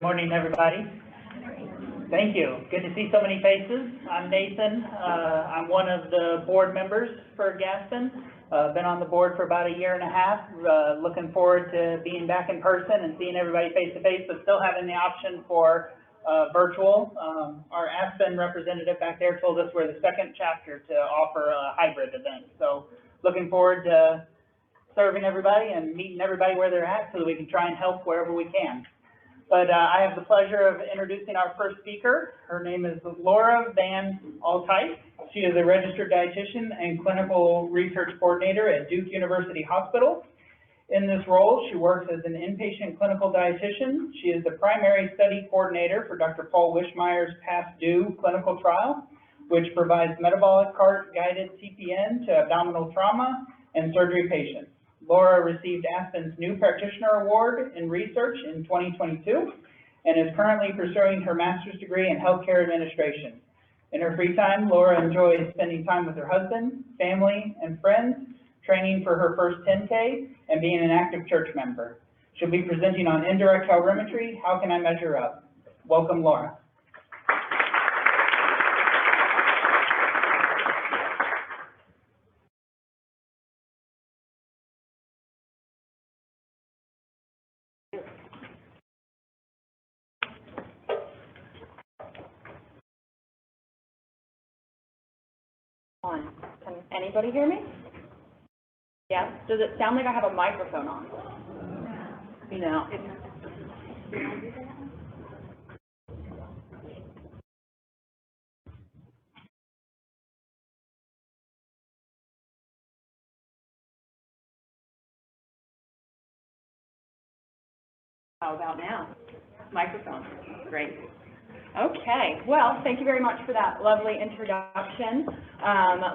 Morning, everybody. Thank you. Good to see so many faces. I'm Nathan. I'm one of the board members for Gaston. Been on the board for about a year and a half. Looking forward to being back in person and seeing everybody face to face, but still having the option for virtual. Our Aspen representative back there told us we're the second chapter to offer a hybrid event. So looking forward to serving everybody and meeting everybody where they're at so that we can try and help wherever we can. But I have the pleasure of introducing our first speaker. Her name is Laura Van Althuis. She is a registered dietitian and clinical research coordinator at Duke University Hospital. In this role, she works as an inpatient clinical dietitian. She is the primary study coordinator for Dr. Paul Wishmeyer's Past Due clinical trial, which provides metabolic cart guided CPN to abdominal trauma and surgery patients. Laura received Aspen's New Practitioner Award in Research in 2022 and is currently pursuing her master's degree in healthcare administration. In her free time, Laura enjoys spending time with her husband, family, and friends, training for her first 10K, and being an active church member. She'll be presenting on Indirect Calorimetry, How Can I Measure Up? Welcome, Laura. Can anybody hear me? Yes? Does it sound like I have a microphone on? You know. How about now? Microphone. Great. Okay, well, thank you very much for that lovely introduction.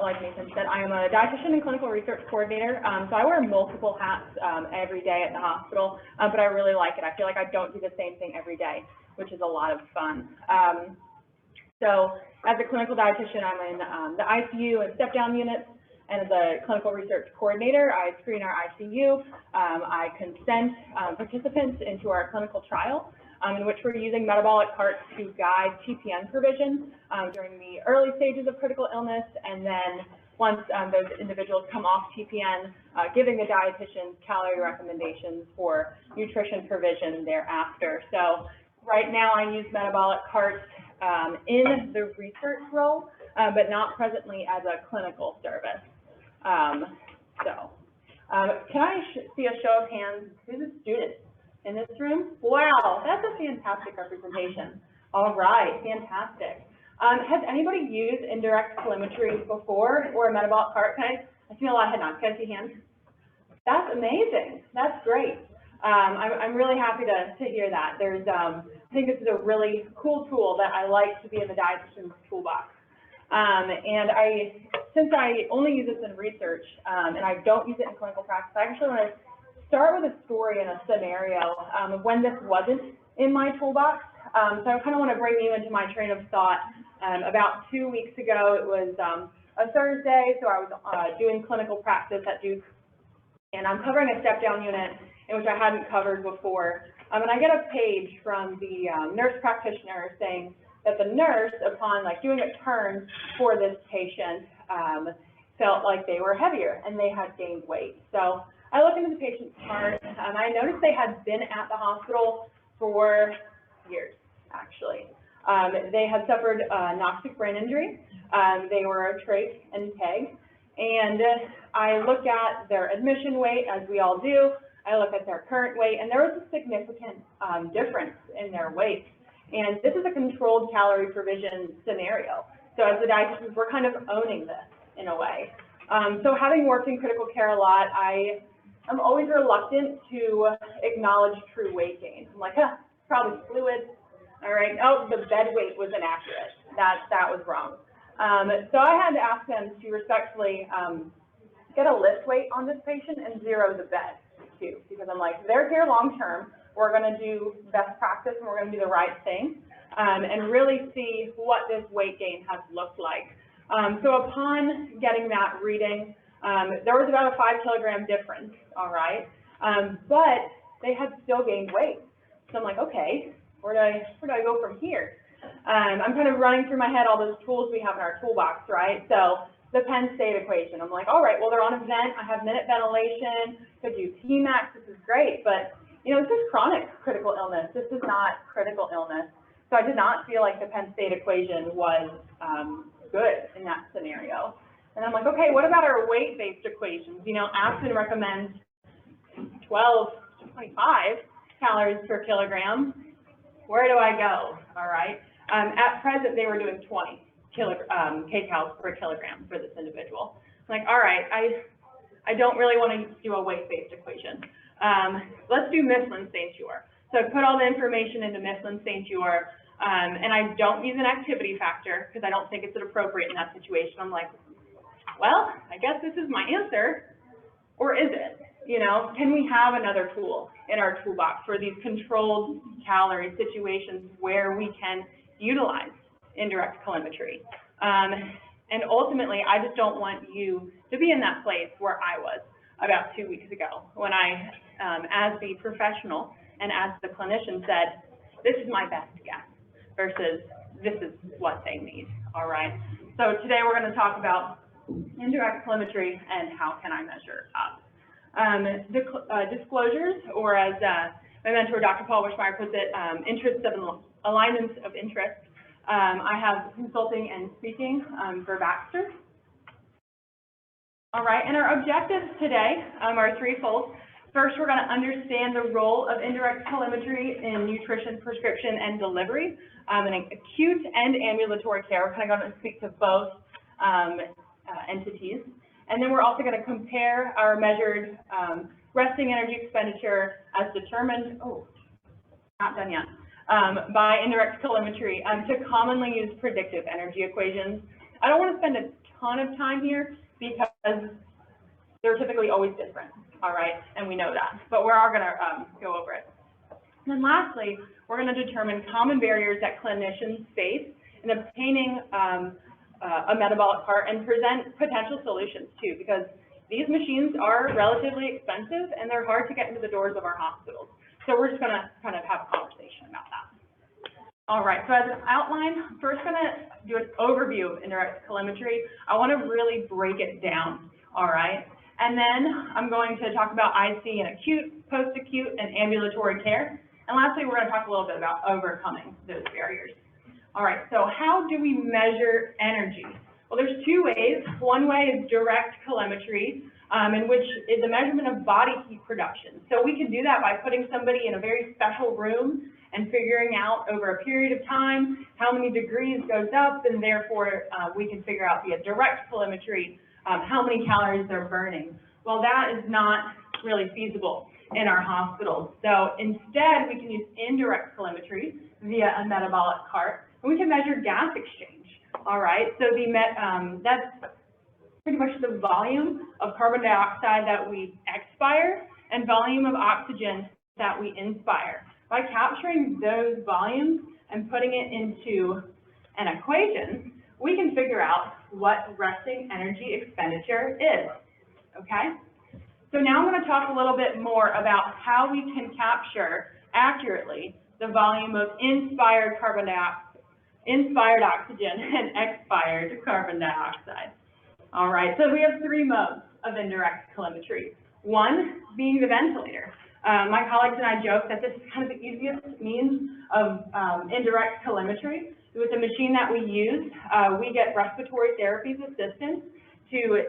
Like Nathan said, I am a dietitian and clinical research coordinator, so I wear multiple hats every day at the hospital, but I really like it. I feel like I don't do the same thing every day, which is a lot of fun. So as a clinical dietitian, I'm in the ICU and step-down units, and as a clinical research coordinator, I screen our ICU. I consent participants into our clinical trial, in which we're using metabolic carts to guide TPN provision during the early stages of critical illness, and then once those individuals come off TPN, giving the dietitian calorie recommendations for nutrition provision thereafter. So right now I use metabolic carts in the research role, but not presently as a clinical service. Can I see a show of hands? Who's a student in this room? Wow, that's a fantastic representation. All right, fantastic. Has anybody used indirect calorimetry before or a metabolic cart? I see a lot of head nods. Can I see hands? That's amazing. That's great. I'm really happy to hear that. I think this is a really cool tool that I like to be in the dietitian's toolbox. Since I only use this in research and I don't use it in clinical practice, I actually want to start with a story and a scenario of when this wasn't in my toolbox. So I kind of want to bring you into my train of thought. About 2 weeks ago, it was a Thursday, so I was doing clinical practice at Duke, and I'm covering a step-down unit in which I hadn't covered before. And I get a page from the nurse practitioner saying that the nurse, upon doing a turn for this patient, felt like they were heavier and they had gained weight. So I looked into the patient's chart, and I noticed they had been at the hospital for years, actually. They had suffered noxic brain injury. They were a trach and peg. And I looked at their admission weight, as we all do. I looked at their current weight, and there was a significant difference in their weight. And this is a controlled calorie provision scenario. So as the dietitians, we're kind of owning this in a way. So having worked in critical care a lot, I'm always reluctant to acknowledge true weight gain. I'm like, probably fluid. All right. Oh, the bed weight was inaccurate. That was wrong. So I had to ask them to respectfully get a lift weight on this patient and zero the bed too, because I'm like, they're here long term. We're going to do best practice and we're going to do the right thing and really see what this weight gain has looked like. So upon getting that reading, there was about a 5-kilogram difference, all right, but they had still gained weight. So I'm like, okay, where do I go from here? I'm kind of running through my head all those tools we have in our toolbox, right? So the Penn State equation, I'm like, all right, well, they're on a vent, I have minute ventilation, could do Tmax, this is great, but, you know, this is chronic critical illness. This is not critical illness. So I did not feel like the Penn State equation was good in that scenario. And I'm like, okay, what about our weight-based equations? You know, Aspen recommends 12 to 25 calories per kilogram. Where do I go? All right. At present, they were doing 20 kcals per kilogram for this individual. I'm like, all right, I don't really want to do a weight-based equation. Let's do Mifflin-St. Jeor. So I put all the information into Mifflin-St. Jeor, and I don't use an activity factor because I don't think it's appropriate in that situation. I'm like, well, I guess this is my answer, or is it? You know, can we have another tool in our toolbox for these controlled calorie situations where we can utilize indirect telemetry? And ultimately, I just don't want you to be in that place where I was about 2 weeks ago when I, as the professional and as the clinician, said, this is my best guess versus this is what they need, all right? So today we're going to talk about indirect telemetry and how can I measure up. Disclosures, or as my mentor, Dr. Paul Wishmeyer, puts it, alignments of interest. I have consulting and speaking for Baxter. All right, and our objectives today are threefold. First, we're going to understand the role of indirect telemetry in nutrition, prescription, and delivery in acute and ambulatory care. We're kind of going to speak to both entities. And then we're also going to compare our measured resting energy expenditure as determined, not done yet, by indirect telemetry to commonly used predictive energy equations. I don't want to spend a ton of time here because they're typically always different, all right, and we know that, but we are going to go over it. And then lastly, we're going to determine common barriers that clinicians face in obtaining a metabolic cart and present potential solutions too, because these machines are relatively expensive and they're hard to get into the doors of our hospitals. So we're just going to kind of have a conversation about that. All right, so as an outline, I'm first going to do an overview of indirect telemetry. I want to really break it down, all right? And then I'm going to talk about IC in acute, post-acute, and ambulatory care. And lastly, we're going to talk a little bit about overcoming those barriers. All right, so how do we measure energy? Well, there's two ways. One way is direct telemetry, in which is a measurement of body heat production. So we can do that by putting somebody in a very special room and figuring out over a period of time how many degrees goes up, and therefore we can figure out via direct telemetry how many calories they're burning. Well, that is not really feasible in our hospitals. So instead, we can use indirect telemetry via a metabolic cart, and we can measure gas exchange. All right, so that's pretty much the volume of carbon dioxide that we expire and volume of oxygen that we inspire. By capturing those volumes and putting it into an equation, we can figure out what resting energy expenditure is, okay? So now I'm going to talk a little bit more about how we can capture accurately the volume of inspired oxygen and expired carbon dioxide. All right, so we have three modes of indirect telemetry. One being the ventilator. My colleagues and I joke that this is kind of the easiest means of indirect telemetry. With the machine that we use, we get respiratory therapies assistance to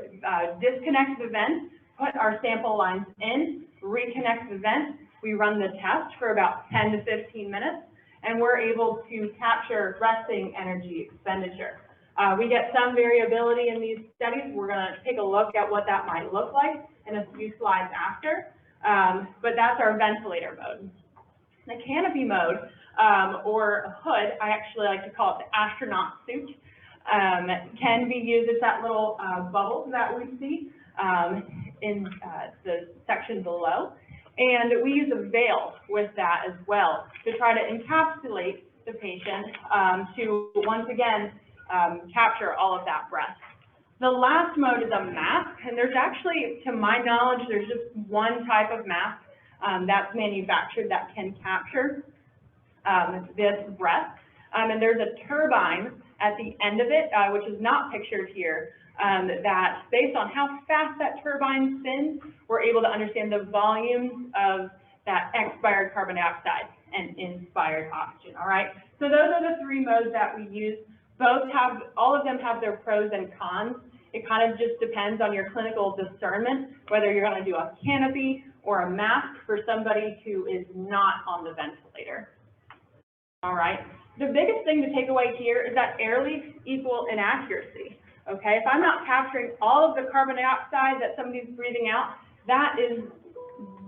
disconnect the vent, put our sample lines in, reconnect the vent. We run the test for about 10 to 15 minutes, and we're able to capture resting energy expenditure. We get some variability in these studies. We're going to take a look at what that might look like in a few slides after, but that's our ventilator mode. The canopy mode, or a hood, I actually like to call it the astronaut suit, can be used as that little bubble that we see in the section below. And we use a veil with that as well to try to encapsulate the patient to, once again, capture all of that breath. The last mode is a mask, and there's actually, to my knowledge, there's just one type of mask that's manufactured that can capture this breath. And there's a turbine at the end of it, which is not pictured here, that based on how fast that turbine spins, we're able to understand the volumes of that expired carbon dioxide and inspired oxygen, all right? So those are the three modes that we use. All of them have their pros and cons. It kind of just depends on your clinical discernment, whether you're going to do a canopy or a mask for somebody who is not on the ventilator. All right. The biggest thing to take away here is that air leaks equal inaccuracy. Okay. If I'm not capturing all of the carbon dioxide that somebody's breathing out, that is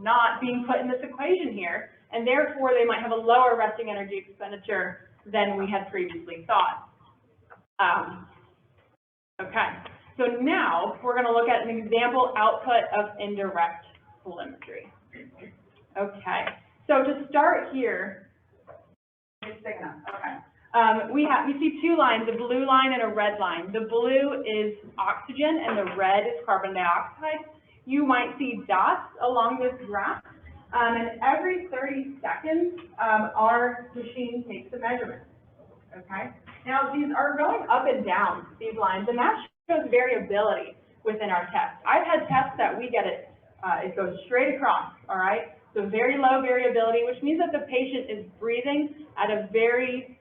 not being put in this equation here, and therefore they might have a lower resting energy expenditure than we had previously thought. Okay. So now we're going to look at an example output of indirect calorimetry. Okay, so to start here, it's big enough. Okay. You see two lines, a blue line and a red line. The blue is oxygen and the red is carbon dioxide. You might see dots along this graph, and every 30 seconds, our machine takes a measurement. Okay. Now these are going up and down, these lines, and that shows variability within our test. I've had tests that we get it goes straight across, all right? So very low variability, which means that the patient is breathing at a very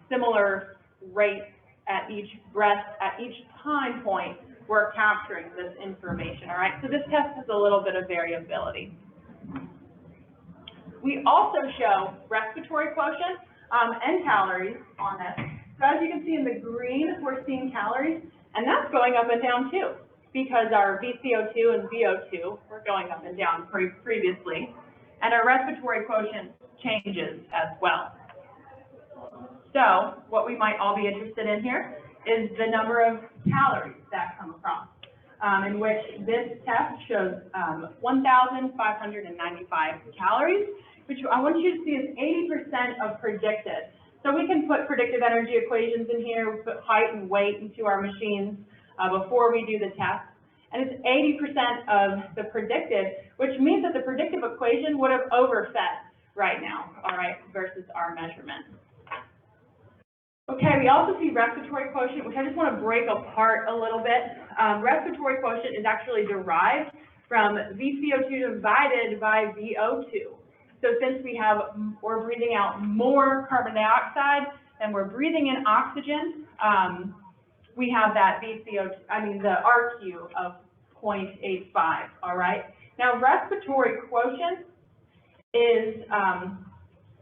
similar rate at each breath, at each time point, we're capturing this information, all right? So this test has a little bit of variability. We also show respiratory quotient and calories on this. So as you can see in the green, we're seeing calories, and that's going up and down too, because our VCO2 and VO2 were going up and down previously, and our respiratory quotient changes as well. So what we might all be interested in here is the number of calories that come across, in which this test shows 1,595 calories, which I want you to see is 80% of predicted. So we can put predictive energy equations in here, we put height and weight into our machines before we do the test. And it's 80% of the predicted, which means that the predictive equation would have overfed right now, all right, versus our measurement. Okay, we also see respiratory quotient, which I just want to break apart a little bit. Respiratory quotient is actually derived from VCO2 divided by VO2. So since we're breathing out more carbon dioxide than we're breathing in oxygen, we have that the RQ of 0.85, all right? Now, respiratory quotient is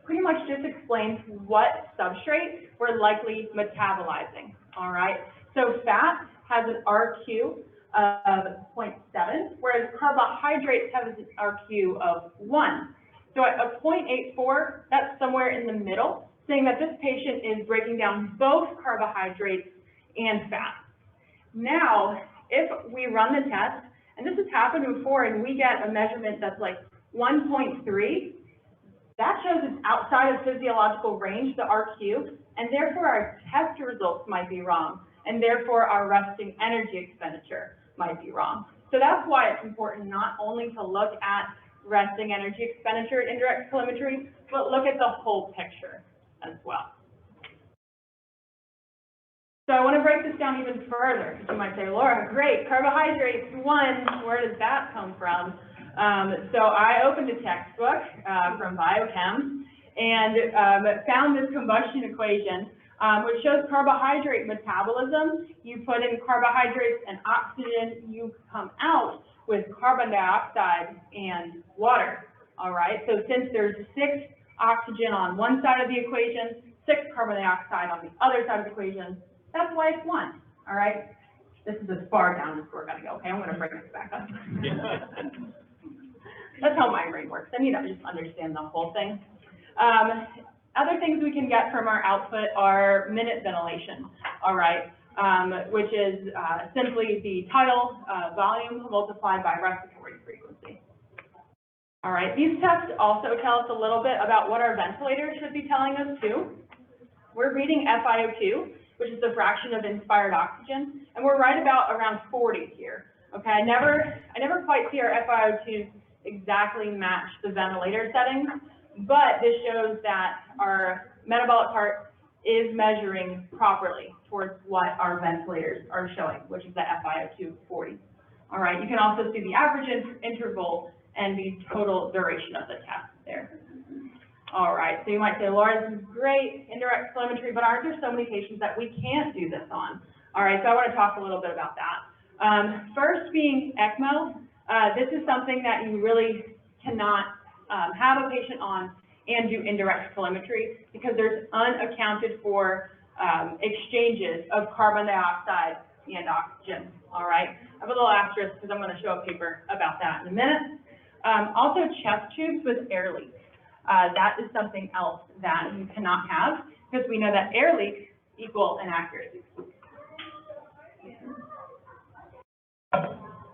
pretty much just explains what substrate we're likely metabolizing, all right? So fat has an RQ of 0.7, whereas carbohydrates have an RQ of 1. So at a 0.84, that's somewhere in the middle, saying that this patient is breaking down both carbohydrates and fat. Now, if we run the test, and this has happened before, and we get a measurement that's like 1.3, that shows it's outside of physiological range, the RQ, and therefore our test results might be wrong, and therefore our resting energy expenditure might be wrong. So that's why it's important not only to look at resting energy expenditure at indirect calorimetry, but look at the whole picture as well. So I want to break this down even further, because you might say, Laura, great, carbohydrates, 1, where does that come from? So I opened a textbook from biochem and found this combustion equation, which shows carbohydrate metabolism. You put in carbohydrates and oxygen, you come out with carbon dioxide and water, all right? So since there's 6 oxygen on one side of the equation, 6 carbon dioxide on the other side of the equation, that's why it's 1, all right? This is as far down as we're gonna go, okay? I'm gonna bring this back up. That's how my brain works. I need to just understand the whole thing. Other things we can get from our output are minute ventilation, all right? Which is simply the tidal volume multiplied by respiratory frequency. All right, these tests also tell us a little bit about what our ventilators should be telling us too. We're reading FiO2, which is the fraction of inspired oxygen, and we're right about around 40 here. Okay, I never quite see our FiO2 exactly match the ventilator settings, But this shows that our metabolic cart is measuring properly towards what our ventilators are showing, which is the FiO2 40. All right, you can also see the average interval and the total duration of the test there. All right, so you might say, Laura, this is great, indirect telemetry, but aren't there so many patients that we can't do this on? All right, so I want to talk a little bit about that. First being ECMO, this is something that you really cannot have a patient on and do indirect telemetry because there's unaccounted for exchanges of carbon dioxide and oxygen. All right, I have a little asterisk because I'm going to show a paper about that in a minute. Also, chest tubes with air leaks. That is something else that you cannot have because we know that air leaks equal inaccuracy.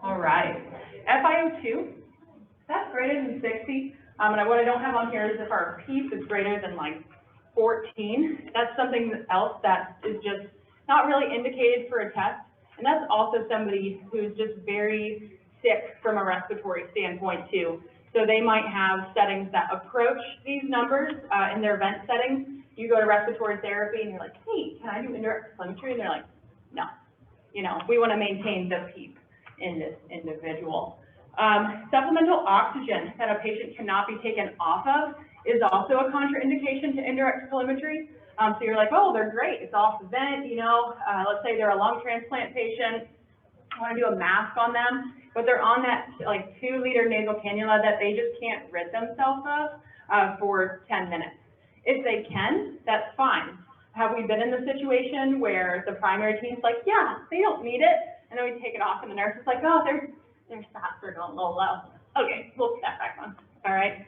All right, FiO2, that's greater than 60. And what I don't have on here is if our PEEP is greater than like 14. That's something else that is just not really indicated for a test. And that's also somebody who's just very sick from a respiratory standpoint too. So they might have settings that approach these numbers in their vent settings. You go to respiratory therapy and you're like, hey, can I do indirect telemetry? And they're like, no. You know, we want to maintain the PEEP in this individual. Supplemental oxygen that a patient cannot be taken off of is also a contraindication to indirect telemetry. So you're like, oh, they're great, it's off the vent, you know, let's say they're a lung transplant patient, I want to do a mask on them, but they're on that like 2-liter nasal cannula that they just can't rid themselves of for 10 minutes. If they can, that's fine. Have we been in the situation where the primary team's like, yeah, they don't need it, and then we take it off and the nurse is like, oh, their stats are going a little low. Okay, we'll put that back on, all right.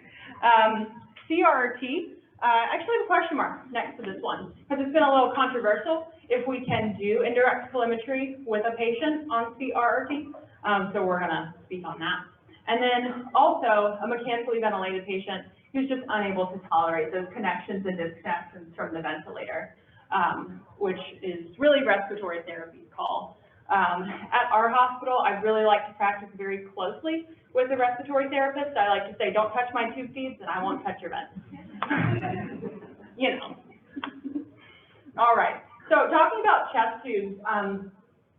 CRRT, actually have a question mark next to this one, because it's been a little controversial if we can do indirect telemetry with a patient on CRRT, so we're gonna speak on that. And then also a mechanically ventilated patient who's just unable to tolerate those connections and disconnections from the ventilator, which is really respiratory therapy's call. At our hospital, I really like to practice very closely with the respiratory therapist. I like to say, don't touch my tube feeds and I won't touch your vent. You know. All right, so talking about chest tubes, I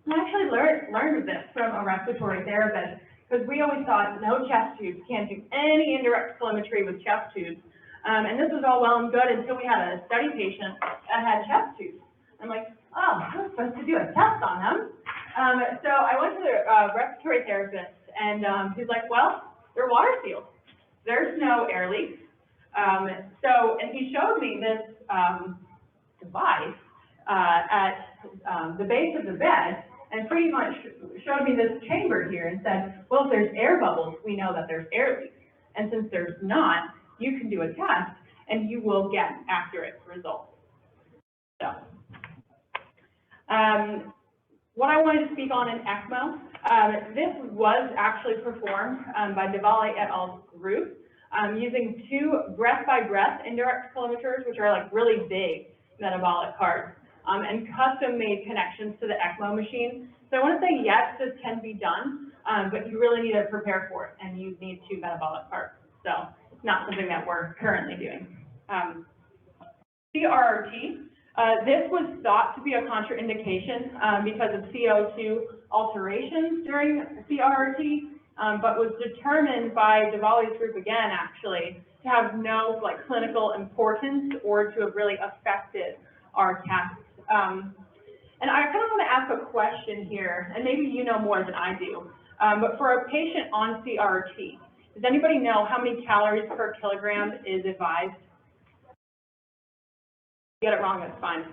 actually learned this from a respiratory therapist because we always thought no chest tubes, can't do any indirect telemetry with chest tubes. And this was all well and good until we had a study patient that had chest tubes. I'm like, oh, I was supposed to do a test on them. So I went to the respiratory therapist, and he's like, well, they're water sealed. There's no air leaks. And he showed me this device at the base of the bed, and pretty much showed me this chamber here and said, well, if there's air bubbles, we know that there's air leaks. And since there's not, you can do a test, and you will get accurate results. So. What I wanted to speak on in ECMO, this was actually performed by Diwali et al.'s group using 2 breath-by-breath indirect telemeters, which are like really big metabolic carts, and custom-made connections to the ECMO machine. So I want to say, yes, this can be done, but you really need to prepare for it, and you need 2 metabolic carts. So it's not something that we're currently doing. CRRT. This was thought to be a contraindication because of CO2 alterations during CRRT, but was determined by Diwali's group again, actually, to have no clinical importance or to have really affected our tests. And I kind of want to ask a question here, and maybe you know more than I do, but for a patient on CRRT, does anybody know how many calories per kilogram is advised? Get it wrong, that's fine.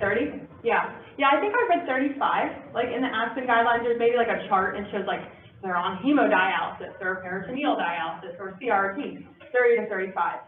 30? Yeah. Yeah, I think I read 35. Like in the Aspen guidelines, there's maybe like a chart and shows like they're on hemodialysis or peritoneal dialysis or CRRT, 30 to 35.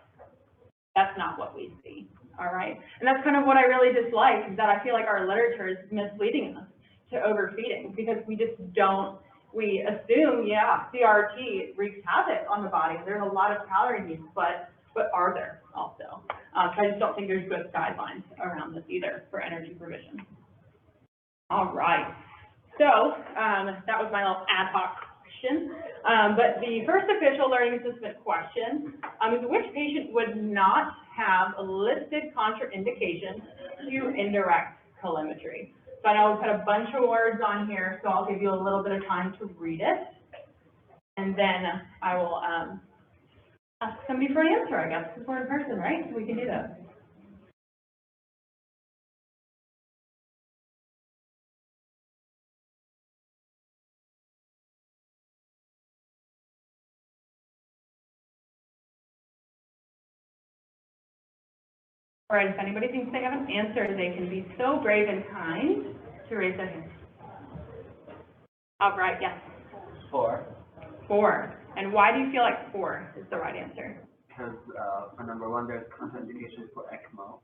That's not what we see, all right? And that's kind of what I really dislike, is that I feel like our literature is misleading us to overfeeding because we just don't, we assume, yeah, CRRT wreaks havoc on the body. There's a lot of calorie needs, but are there also? So I just don't think there's good guidelines around this either for energy provision. All right, so that was my little ad hoc question. But the first official learning assessment question is which patient would not have a listed contraindications to indirect calorimetry? So I know we put a bunch of words on here, so I'll give you a little bit of time to read it. And then I will ask somebody for an answer, I guess, because we're in person, right? So we can do that. All right, if anybody thinks they have an answer, they can be so brave and kind to raise their hand. All right, yes. 4. 4. And why do you feel like 4 is the right answer? Because for number 1, there's contraindications for ECMO.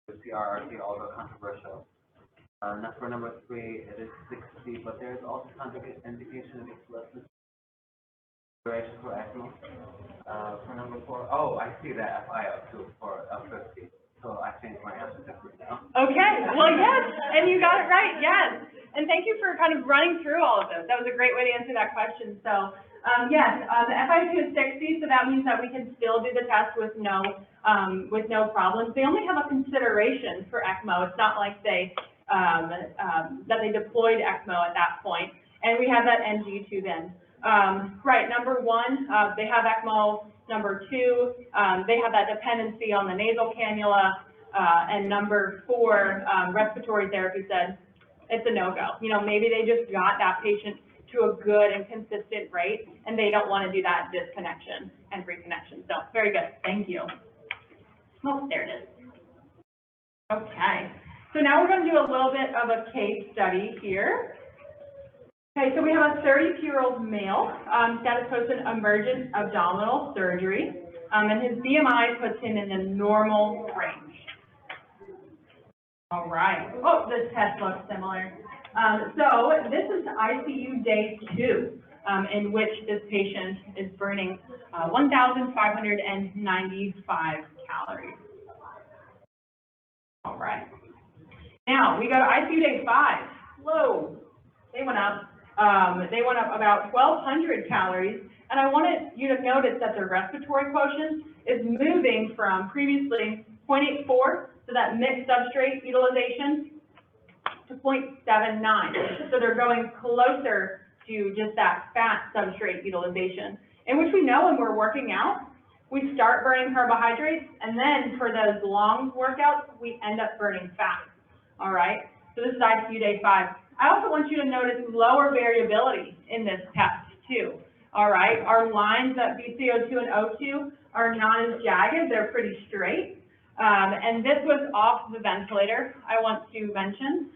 The CRRT, although controversial. For number 3, it is 60, but there's also contraindication if it's less than duration for ECMO. For number 4, oh, I see that FIO too for 50. So I changed my answer to 3 now. Okay, well, yes, and you got it right, yes. And thank you for kind of running through all of those. That was a great way to answer that question. So, yes, the FIO is 60, so that means that we can still do the test with no problems. They only have a consideration for ECMO. It's not like they that they deployed ECMO at that point, and we have that NG2 then. Right, number 1, they have ECMO. Number 2, they have that dependency on the nasal cannula. And number 4, respiratory therapy said it's a no-go. You know, maybe they just got that patient to a good and consistent rate, and they don't want to do that disconnection and reconnection. So very good, thank you. Oh, there it is. Okay, so now we're going to do a little bit of a case study here. Okay, so we have a 32-year-old male, status post emergent abdominal surgery, and his BMI puts him in the normal range. All right. Oh, this test looks similar. So this is ICU day 2, in which this patient is burning 1,595 calories. All right. Now we go to ICU day 5. Whoa, they went up. They went up about 1,200 calories, and I wanted you to notice that their respiratory quotient is moving from previously 0.84, so that mixed substrate utilization, to 0.79. So they're going closer to just that fat substrate utilization, in which we know when we're working out, we start burning carbohydrates, and then for those long workouts, we end up burning fat. All right, so this is ICU day 5. I also want you to notice lower variability in this test too. All right, our lines at VCO2 and O2 are not as jagged, they're pretty straight. And this was off the ventilator, I want to mention.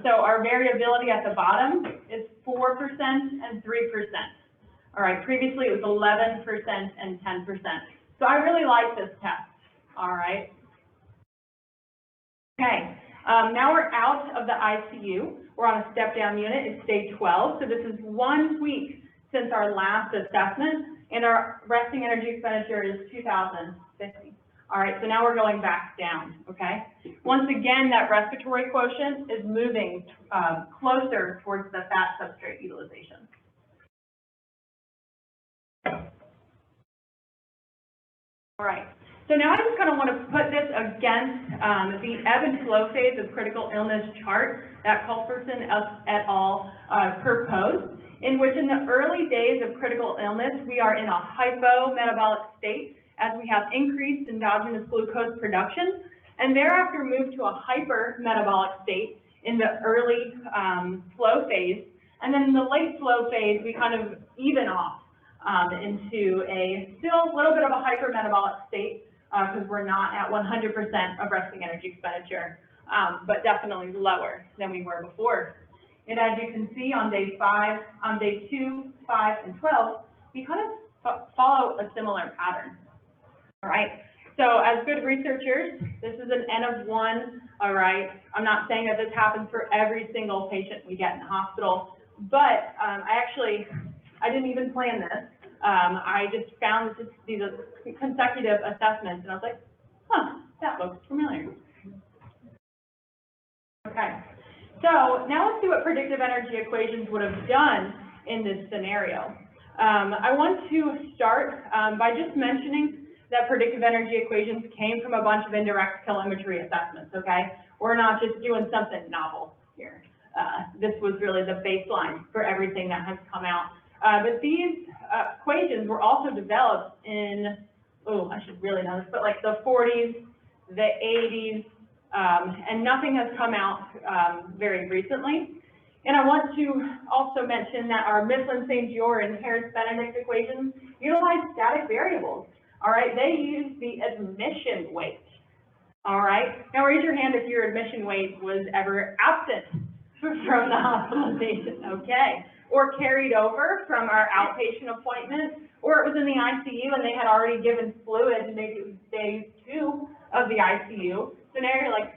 So our variability at the bottom is 4% and 3%. All right, previously it was 11% and 10%. So I really like this test, all right? Okay, now we're out of the ICU. We're on a step-down unit. It's day 12, so this is 1 week since our last assessment, and our resting energy expenditure is 2,050. All right, so now we're going back down, okay? Once again, that respiratory quotient is moving closer towards the fat substrate utilization. All right, so now I just kind of want to put this against the ebb and flow phase of critical illness chart that Culbertson et al. Proposed, in which in the early days of critical illness, we are in a hypometabolic state as we have increased endogenous glucose production, and thereafter move to a hypermetabolic state in the early flow phase, and then in the late flow phase, we kind of even off into a still a little bit of a hypermetabolic state because we're not at 100% of resting energy expenditure, but definitely lower than we were before. And as you can see on day 5, on day 2, 5, and 12, we kind of follow a similar pattern. All right, so as good researchers, this is an N of 1, all right? I'm not saying that this happens for every single patient we get in the hospital, but I didn't even plan this. I just found these consecutive assessments, and I was like, huh, that looks familiar. Okay, so now let's see what predictive energy equations would have done in this scenario. I want to start by just mentioning that predictive energy equations came from a bunch of indirect calorimetry assessments, okay? We're not just doing something novel here. This was really the baseline for everything that has come out. But these equations were also developed in, oh, I should really know this, but like the 40s, the 80s, and nothing has come out very recently. And I want to also mention that our Mifflin-St. Jeor and Harris-Benedict equations utilize static variables, all right? They use the admission weight, all right? Now raise your hand if your admission weight was ever absent from the hospitalization, okay? Or carried over from our outpatient appointment, or it was in the ICU and they had already given fluid, maybe it was day 2 of the ICU. So now you're like,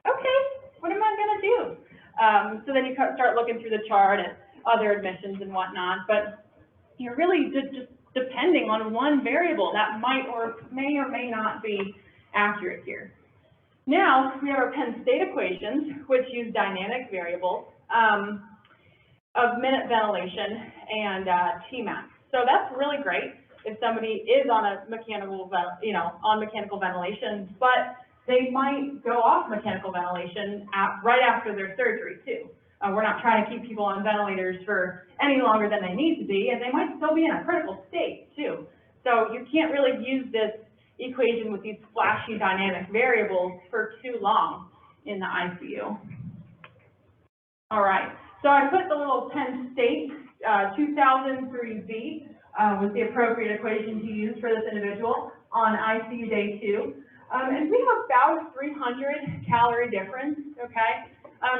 okay, what am I gonna do? So then you start looking through the chart and other admissions and whatnot, but you're really just depending on one variable that might or may not be accurate here. Now, we have our Penn State equations, which use dynamic variables of minute ventilation and Tmax. So that's really great if somebody is on a mechanical, on mechanical ventilation, but they might go off mechanical ventilation right after their surgery too. We're not trying to keep people on ventilators for any longer than they need to be, and they might still be in a critical state too. So you can't really use this equation with these flashy dynamic variables for too long in the ICU. All right, so I put the little Penn State 2003Z was the appropriate equation to use for this individual on ICU day 2. And we have about a 300 calorie difference, okay?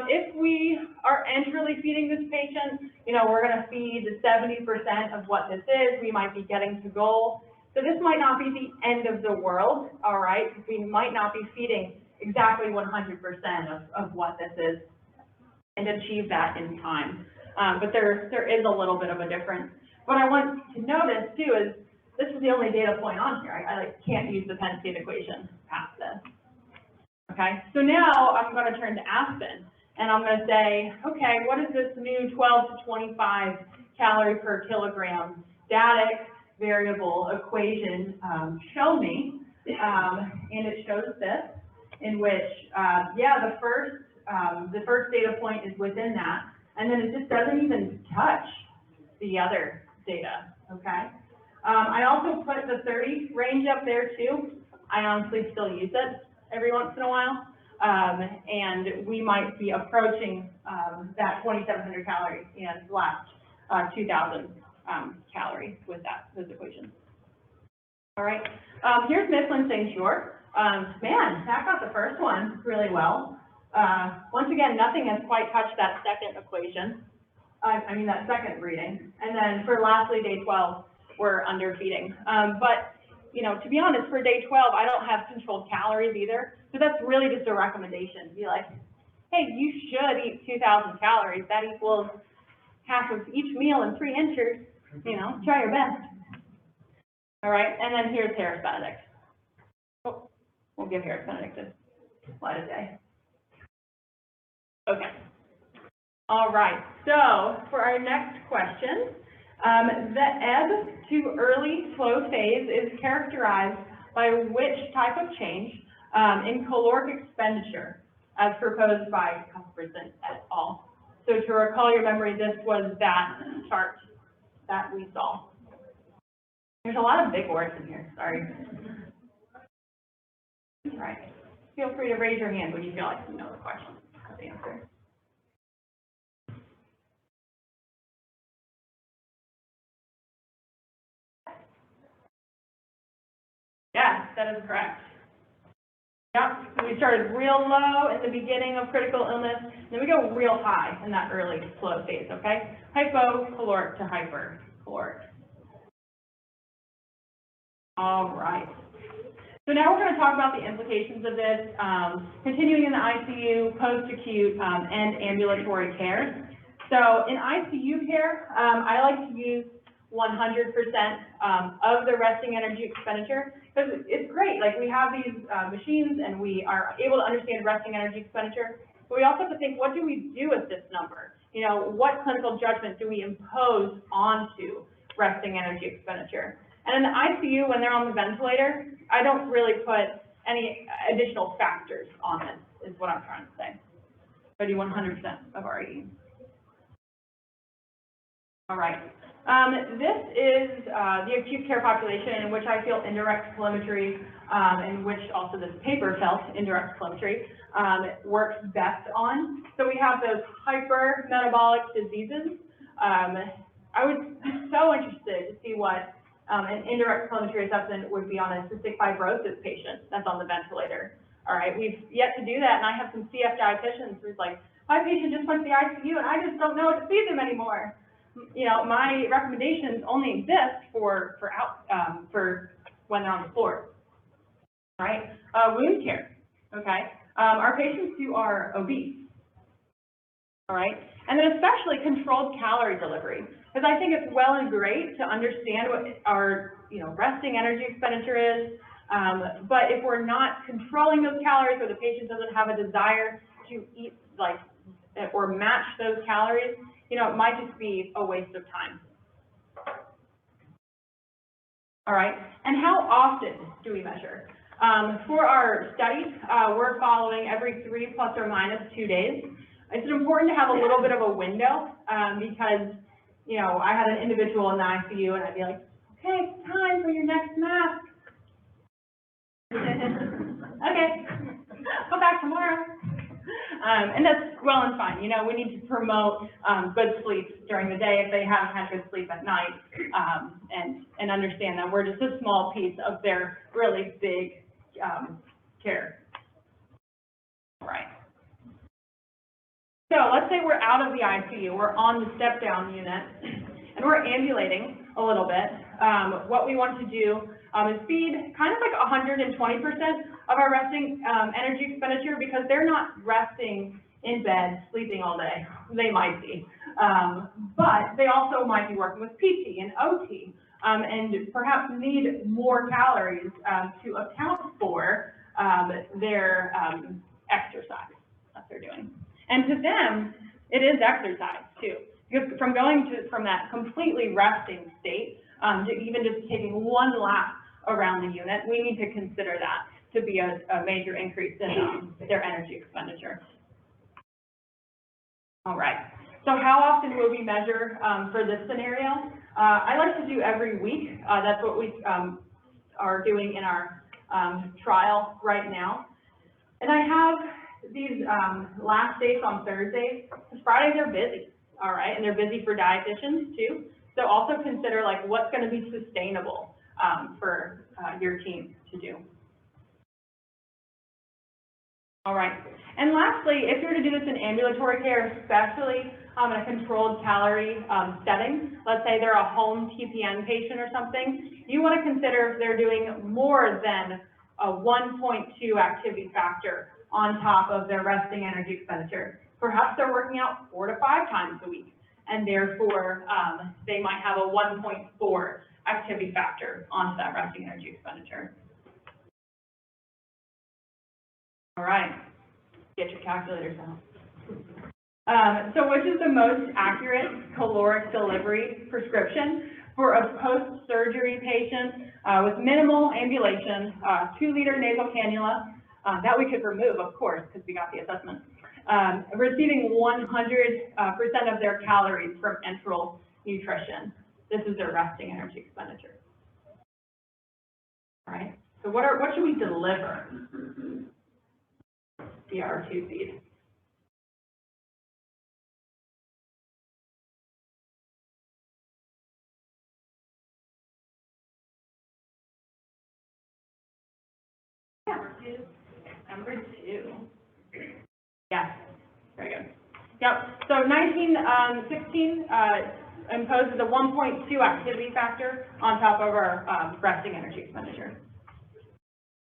If we are enterally feeding this patient, we're gonna feed 70% of what this is. We might be getting to goal. So this might not be the end of the world, all right? We might not be feeding exactly 100% of what this is and achieve that in time. But there is a little bit of a difference. What I want to notice too is this is the only data point on here. I can't use the Penn State equation past this. Okay, so now I'm going to turn to Aspen and I'm going to say, okay, what is this new 12 to 25 calorie per kilogram static variable equation show me? And it shows this, in which, the first data point is within that, and then it just doesn't even touch the other data, okay? I also put the 30 range up there too. I honestly still use it every once in a while, and we might be approaching that 2,700 calories and last 2,000 calories with those equations. All right, here's Mifflin-St. Jeor. Man, that got the first one really well. Once again, nothing has quite touched that second equation. I mean that second reading. And then for lastly, day 12, we're underfeeding. But to be honest, for day 12, I don't have controlled calories either. So that's really just a recommendation. Be like, hey, you should eat 2,000 calories. That equals half of each meal in 3 inches. Try your best. All right, and then here's Harris-Benedict. Oh, we'll give Harris-Benedict a slide a day. Okay. All right, so for our next question, the ebb to early flow phase is characterized by which type of change in caloric expenditure as proposed by Cuthbertson et al. So to recall your memory, this was that chart that we saw. There's a lot of big words in here, sorry. All right, feel free to raise your hand when you feel like you know the question, the answer. Yes, that is correct. Yep, so we started real low at the beginning of critical illness, then we go real high in that early flow phase, okay? Hypocaloric to hypercaloric. All right. So now we're going to talk about the implications of this, continuing in the ICU, post-acute, and ambulatory care. So in ICU care, I like to use 100% of the resting energy expenditure, because it's great. Like, we have these machines and we are able to understand resting energy expenditure, but we also have to think, what do we do with this number You know, what clinical judgment do we impose onto resting energy expenditure? And in the ICU, when they're on the ventilator, I don't really put any additional factors on it, is what I'm trying to say. I do 100% of RE. All right. This is the acute care population in which I feel indirect telemetry, in which also this paper felt indirect telemetry, works best on. So we have those hypermetabolic diseases. I was so interested to see what an indirect telemetry assessment would be on a cystic fibrosis patient that's on the ventilator. All right, we've yet to do that, and I have some CF dietitians who's like, my patient just went to the ICU, and I just don't know what to feed them anymore. You know, my recommendations only exist for when they're on the floor. All right, wound care. Okay, our patients who are obese. All right, and then especially controlled calorie delivery, because I think it's well and great to understand what our resting energy expenditure is, but if we're not controlling those calories, or the patient doesn't have a desire to eat or match those calories, it might just be a waste of time. All right, and how often do we measure? For our studies, we're following every 3 ± 2 days. It's important to have a little bit of a window because, I had an individual in the ICU and I'd be like, okay, it's time for your next mask. Okay, come back tomorrow. And that's well and fine. We need to promote good sleep during the day if they haven't had good sleep at night, and understand that we're just a small piece of their really big care. All right. So let's say we're out of the ICU, we're on the step-down unit, and we're ambulating a little bit. What we want to do is feed kind of like 120% of our resting energy expenditure, because they're not resting in bed, sleeping all day. They might be, but they also might be working with PT and OT, and perhaps need more calories to account for their exercise that they're doing. And to them, it is exercise too, because from that completely resting state to even just taking one lap around the unit, we need to consider that to be a major increase in their energy expenditure. All right, so how often will we measure for this scenario? I like to do every week. That's what we are doing in our trial right now. And I have these last dates on Thursdays, because Fridays are busy, all right, and they're busy for dietitians too. So also consider what's going to be sustainable for your team to do. All right, and lastly, if you're to do this in ambulatory care, especially in a controlled calorie setting, let's say they're a home TPN patient or something, you want to consider if they're doing more than a 1.2 activity factor on top of their resting energy expenditure. Perhaps they're working out 4 to 5 times a week, and therefore they might have a 1.4 activity factor onto that resting energy expenditure. All right, get your calculators out. So which is the most accurate caloric delivery prescription for a post-surgery patient with minimal ambulation, 2-liter nasal cannula, that we could remove, of course, because we got the assessment, receiving 100% of their calories from enteral nutrition. This is their resting energy expenditure. All right, so what should we deliver via our 2 feed? Yeah. Number 2. Yes, very good. Yep, so 1916 imposes a 1.2 activity factor on top of our resting energy expenditure.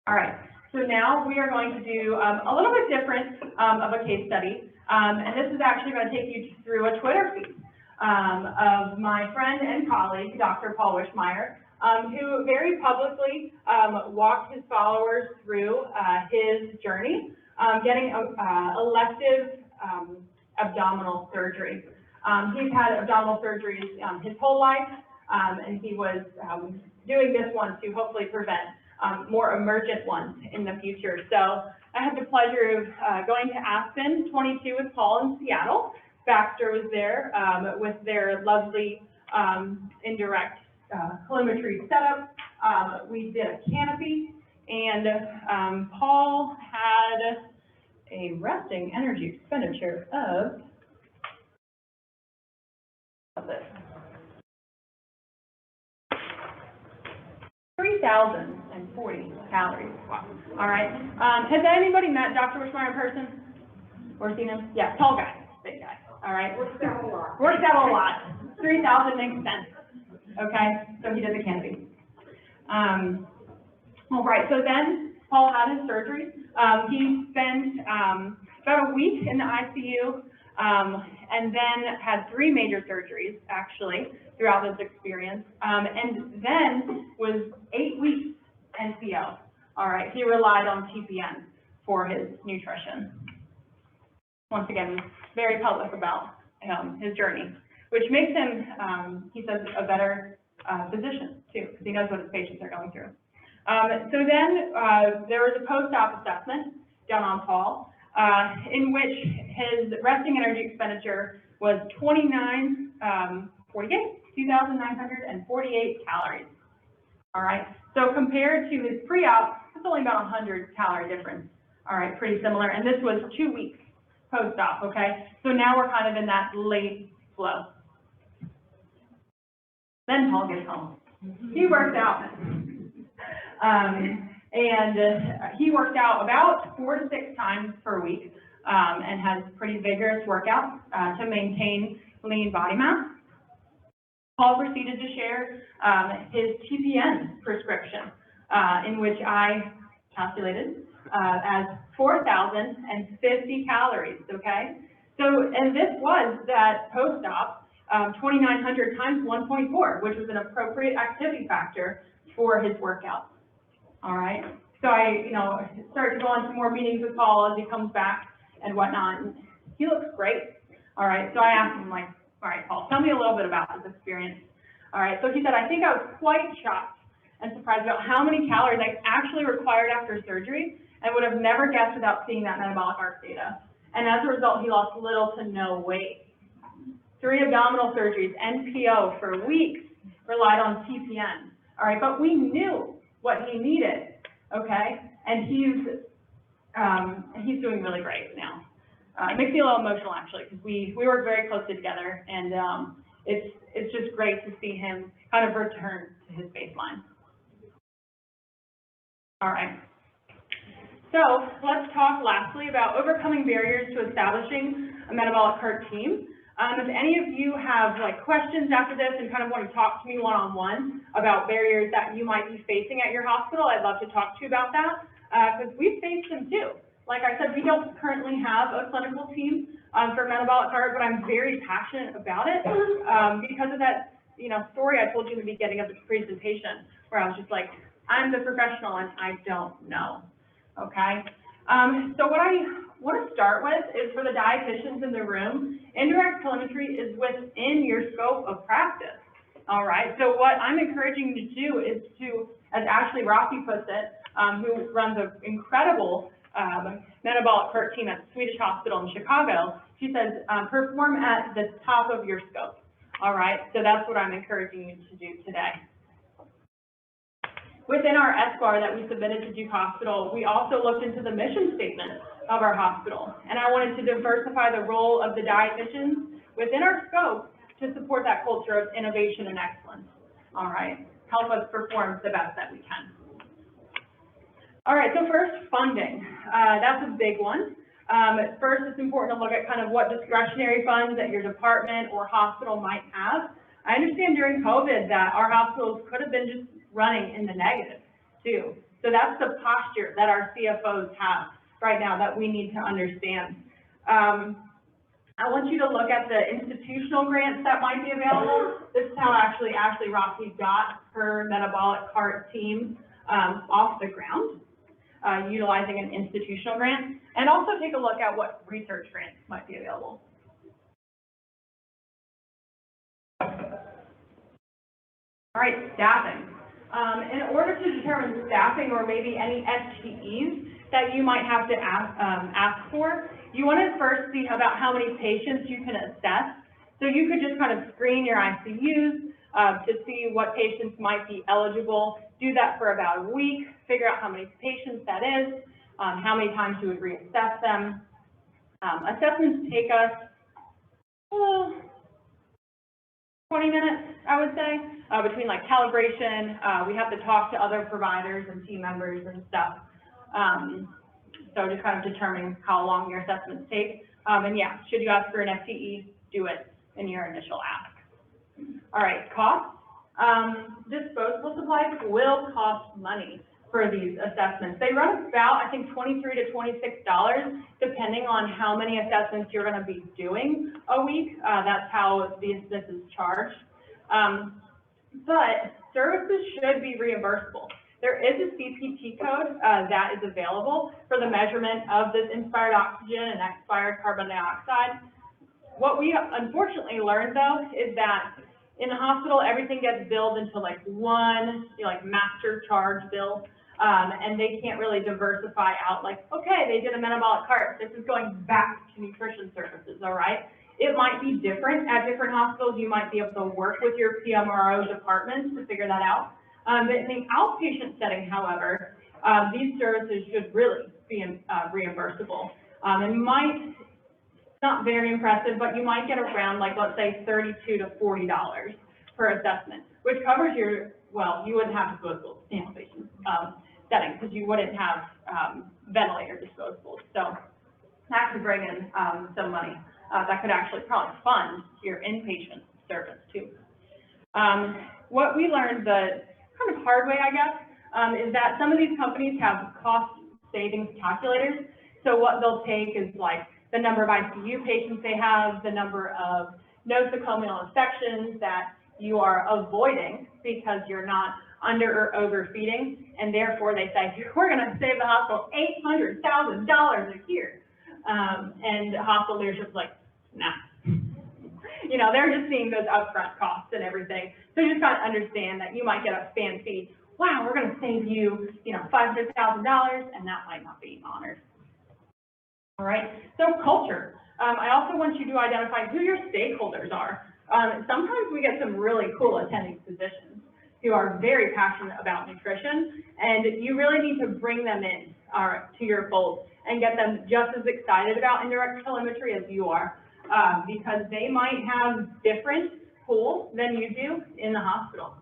All right, so now we are going to do a little bit different of a case study, and this is actually going to take you through a Twitter feed of my friend and colleague, Dr. Paul Wishmeyer, who very publicly walked his followers through his journey getting elective abdominal surgery He's had abdominal surgeries his whole life, and he was doing this one to hopefully prevent more emergent ones in the future. So I had the pleasure of going to Aspen 22 with Paul in Seattle. Baxter was there with their lovely Indirect calorimetry setup. We did a canopy, and Paul had a resting energy expenditure of this. 3,040 calories. Wow. All right. Has anybody met Dr. Wishmeyer in person? Or seen him? Yeah, tall guy, big guy. All right. Works out a lot. Works out a lot. 3,000 makes sense. Okay. So he did the canopy. All right. So then Paul had his surgery. He spent about a week in the ICU, and then had 3 major surgeries actually throughout this experience, and then was 8 weeks NCO. All right, he relied on TPN for his nutrition. Once again, very public about his journey, which makes him, he says, a better physician too, because he knows what his patients are going through. So then there was a post-op assessment done on Paul, in which his resting energy expenditure was 2,948 calories. All right, so compared to his pre-op, it's only about 100 calorie difference. All right, pretty similar, and this was 2 weeks post-op, okay? So now we're kind of in that late flow. Then Paul gets home. He works out. He worked out about 4 to 6 times per week, and has pretty vigorous workouts to maintain lean body mass. Paul proceeded to share his TPN prescription, in which I calculated as 4,050 calories, okay? So, and this was that post-op 2,900 times 1.4, which was an appropriate activity factor for his workout. All right, so I, started to go on some more meetings with Paul as he comes back and whatnot, and he looks great. All right, so I asked him, like, all right, Paul, tell me a little bit about this experience. All right, so he said, I think I was quite shocked and surprised about how many calories I actually required after surgery, and would have never guessed without seeing that metabolic arc data. And as a result, he lost little to no weight. 3 abdominal surgeries, NPO for weeks, relied on TPN. All right, but we knew what he needed, okay? And he's doing really great now. It makes me a little emotional actually, because we work very closely together, and it's just great to see him kind of return to his baseline. All right. So let's talk lastly about overcoming barriers to establishing a metabolic cart team. If any of you have questions after this and kind of want to talk to me one-on-one about barriers that you might be facing at your hospital, I'd love to talk to you about that, because we've faced them too. Like I said, we don't currently have a clinical team for metabolic cart, but I'm very passionate about it because of that story I told you in the beginning of the presentation, where I was just like, I'm the professional and I don't know. Okay, so what I want to start with is, for the dietitians in the room, indirect telemetry is within your scope of practice. All right, so what I'm encouraging you to do is to, as Ashley Rossi puts it, who runs an incredible metabolic cart team at the Swedish Hospital in Chicago, she says, perform at the top of your scope. All right, so that's what I'm encouraging you to do today. Within our SBAR that we submitted to Duke Hospital, we also looked into the mission statement of our hospital, and I wanted to diversify the role of the dietitians within our scope to support that culture of innovation and excellence. All right, help us perform the best that we can. All right, so first, funding. That's a big one. First, it's important to look at kind of what discretionary funds that your department or hospital might have. I understand during COVID that our hospitals could have been just running in the negative too. So that's the posture that our CFOs have right now that we need to understand. I want you to look at the institutional grants that might be available. This is how actually Ashley Rossi got her metabolic cart team off the ground, utilizing an institutional grant. And also take a look at what research grants might be available. All right, staffing. In order to determine staffing or maybe any FTEs that you might have to ask for, you want to first see about how many patients you can assess. So you could just kind of screen your ICUs to see what patients might be eligible. Do that for about a week, figure out how many patients that is, how many times you would reassess them. Assessments take us 20 minutes, I would say, between like calibration. We have to talk to other providers and team members and stuff. So just kind of determining how long your assessments take. And yeah, should you ask for an FTE, do it in your initial ask. All right, costs. Disposable supplies will cost money for these assessments. They run about, I think, $23 to $26, depending on how many assessments you're going to be doing a week. That's how this is charged. But services should be reimbursable. There is a CPT code that is available for the measurement of this inspired oxygen and expired carbon dioxide. What we unfortunately learned, though, is that in the hospital, everything gets billed into like one, master charge bill, and they can't really diversify out like, okay, they did a metabolic cart. This is going back to nutrition services, all right? It might be different at different hospitals. You might be able to work with your PMRO departments to figure that out. But in the outpatient setting, however, these services should really be reimbursable. And might, not very impressive, but you might get around, like, let's say $32 to $40 per assessment, which covers your, well, you wouldn't have disposables in outpatient setting because you wouldn't have ventilator disposables. So that could bring in some money. That could actually probably fund your inpatient service too. What we learned the kind of hard way, I guess, is that some of these companies have cost savings calculators. So what they'll take is like the number of ICU patients they have, the number of nosocomial infections that you are avoiding because you're not under or overfeeding, and therefore they say, we're going to save the hospital $800,000 a year. And the hospital leadership's like, nah. They're just seeing those upfront costs and everything. So you just got to understand that you might get a fancy, wow, we're going to save you, $500,000, and that might not be honored. All right, so culture. I also want you to identify who your stakeholders are. Sometimes we get some really cool attending physicians who are very passionate about nutrition, and you really need to bring them in to your fold and get them just as excited about indirect telemetry as you are, because they might have different tools than you do in the hospital.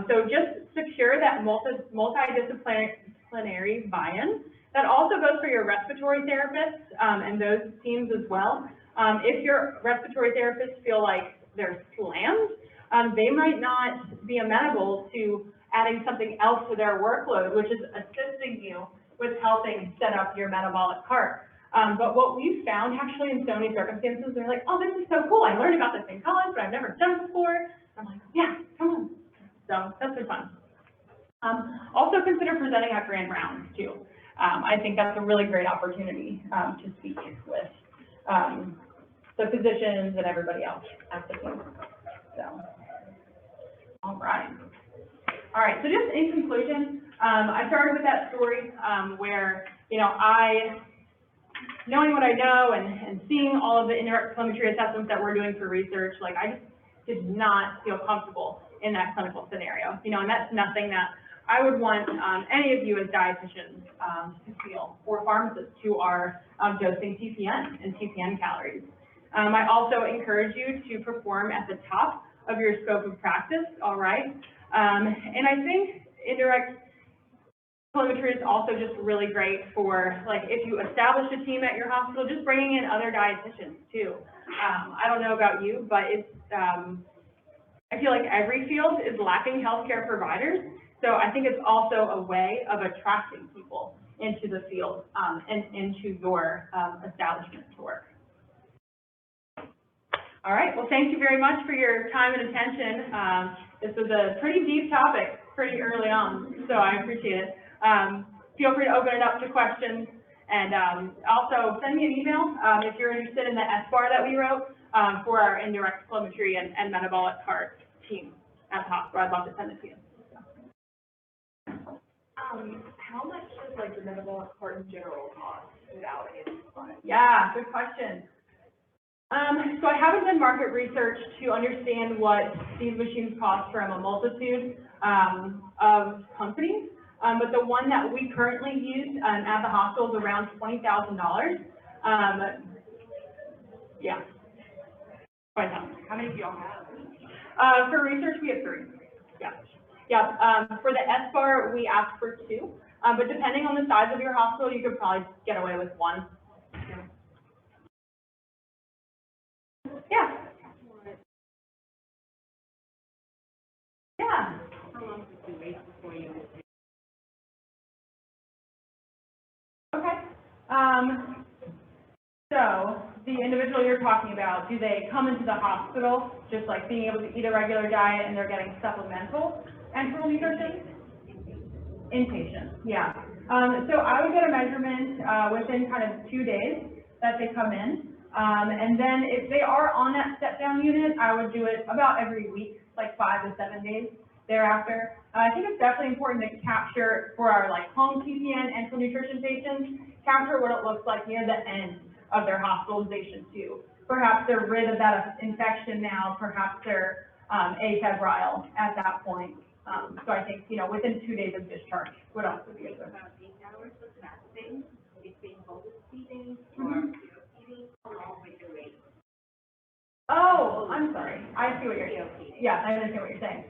So just secure that multidisciplinary buy-in. That also goes for your respiratory therapists and those teams as well. If your respiratory therapists feel like they're slammed, they might not be amenable to adding something else to their workload, which is assisting you with helping set up your metabolic cart. But what we've found actually in so many circumstances, they're like, oh, this is so cool. I learned about this in college, but I've never done it before. I'm like, yeah, come on. So that's been fun. Also consider presenting at grand rounds too. I think that's a really great opportunity to speak with the physicians and everybody else at the team. So, all right. All right, so just in conclusion, I started with that story where, knowing what I know and seeing all of the indirect telemetry assessments that we're doing for research, like I just did not feel comfortable in that clinical scenario, and that's nothing that I would want any of you as dietitians to feel, or pharmacists who are dosing TPN and TPN calories. I also encourage you to perform at the top of your scope of practice, all right? And I think indirect telemetry is also just really great for, like, if you establish a team at your hospital, just bringing in other dietitians too. I don't know about you, but it's, I feel like every field is lacking healthcare providers. So I think it's also a way of attracting people into the field and into your establishment to work. All right, well, thank you very much for your time and attention. This was a pretty deep topic pretty early on, so I appreciate it. Feel free to open it up to questions, and also send me an email if you're interested in the SBAR that we wrote for our indirect telemetry and metabolic cart team. at the hospital. I'd love to send it to you. How much does like the minimal part in general cost without any fund? Yeah, good question. So I haven't done market research to understand what these machines cost from a multitude of companies, but the one that we currently use at the hospital is around $20,000. Yeah, $20,000. How many do y'all have? For research, we have 3. Yeah. Yeah, for the S-bar, we ask for 2, but depending on the size of your hospital, you could probably get away with 1. Yeah. Yeah. How long does it wait before you? Okay. So the individual you're talking about, do they come into the hospital just like being able to eat a regular diet and they're getting supplemental enteral nutrition? Inpatient, yeah. So I would get a measurement within kind of 2 days that they come in. And then if they are on that step-down unit, I would do it about every week, like 5 to 7 days thereafter. I think it's definitely important to capture for our like home TPN enteral nutrition patients, capture what it looks like near the end of their hospitalization too. Perhaps they're rid of that infection now, perhaps they're afebrile at that point. So I think, within 2 days of discharge would also be a good. About 8 hours of fasting between both feeding or feeding along with the weight. Oh, I'm sorry. I see what you're saying. Yeah, I understand what you're saying.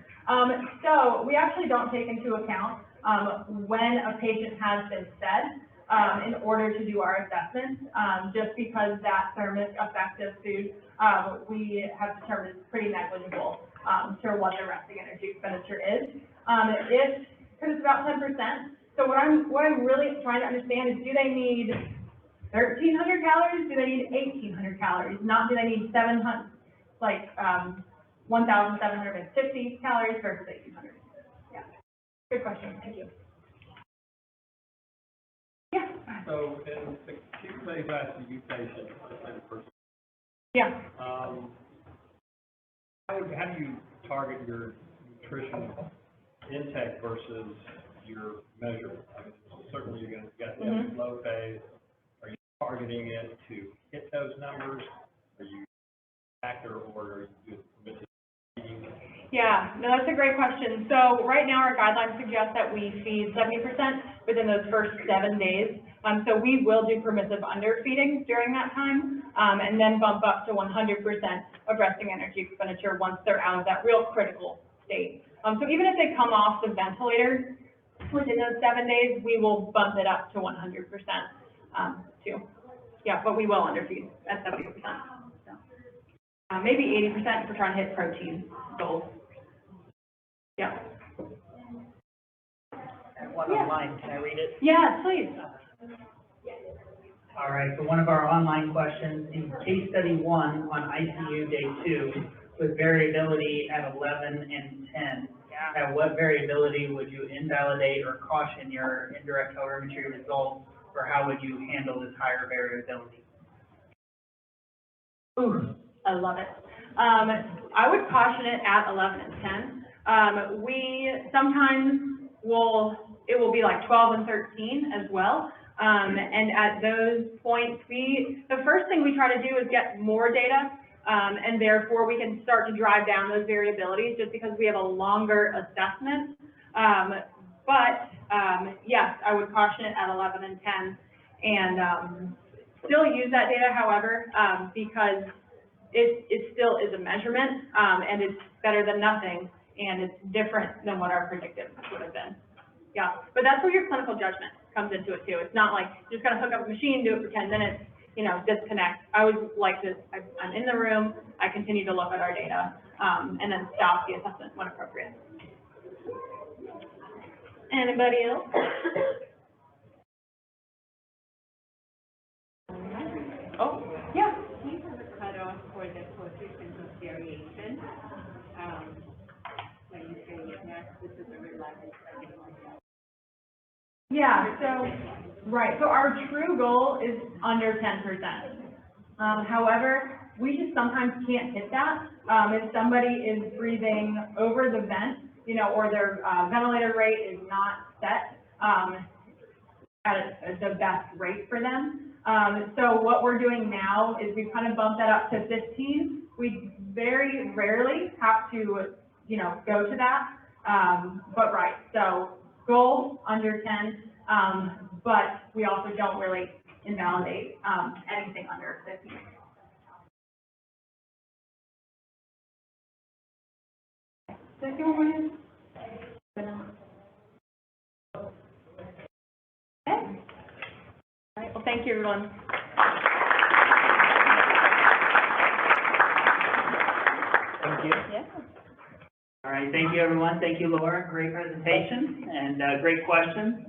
So we actually don't take into account when a patient has been fed in order to do our assessments, just because that thermic effective food we have determined is pretty negligible to what their resting energy expenditure is. Because it's about 10%. So what I'm really trying to understand is, do they need 1,300 calories? Do they need 1,800 calories? Not do they need 1,750 calories versus 1,800? Yeah. Good question. Thank you. Yeah. So in acute phase ICU patients, let's say the person, Yeah. how do you target your nutrition intake versus your measurement? I mean, certainly you're going to get Mhm. low phase. Are you targeting it to hit those numbers? Are you factor, or are you just eating? Yeah, no, that's a great question. So right now our guidelines suggest that we feed 70% within those first 7 days. So we will do permissive underfeeding during that time, and then bump up to 100% of resting energy expenditure once they're out of that real critical state. So even if they come off the ventilator within those 7 days, we will bump it up to 100% too. Yeah, but we will underfeed at 70%. So, maybe 80% if we're trying to hit protein goals. Yeah. And one online, can I read it? Yeah, please. All right, so one of our online questions, in case study 1 on ICU day 2 with variability at 11 and 10, at what variability would you invalidate or caution your indirect calorimetry results, or how would you handle this higher variability? Ooh, I love it. I would caution it at 11 and 10. We sometimes it will be like 12 and 13 as well. And at those points, the first thing we try to do is get more data, and therefore we can start to drive down those variabilities just because we have a longer assessment. Yes, I would caution it at 11 and 10, and still use that data, however, because it still is a measurement, and it's better than nothing, and it's different than what our predictive would have been. Yeah, but that's where your clinical judgment comes into it too. It's not like you're just gonna hook up a machine, do it for 10 minutes, disconnect. I always like to, I'm in the room, I continue to look at our data, and then stop the assessment when appropriate. Anybody else? Oh, yeah. Do you have a cutoff for the coefficient of variation? When you say, yes, this is a reliable study. Yeah, so our true goal is under 10%. However, we just sometimes can't hit that. If somebody is breathing over the vent, you know, or their ventilator rate is not set at the best rate for them. So what we're doing now is we've kind of bumped that up to 15. We very rarely have to, you know, go to that. But right, so goal under 10, but we also don't really invalidate anything under 15. Second one. Okay. All right, well, thank you, everyone. Thank you. Yeah. All right, thank you, everyone. Thank you, Laura. Great presentation and great questions.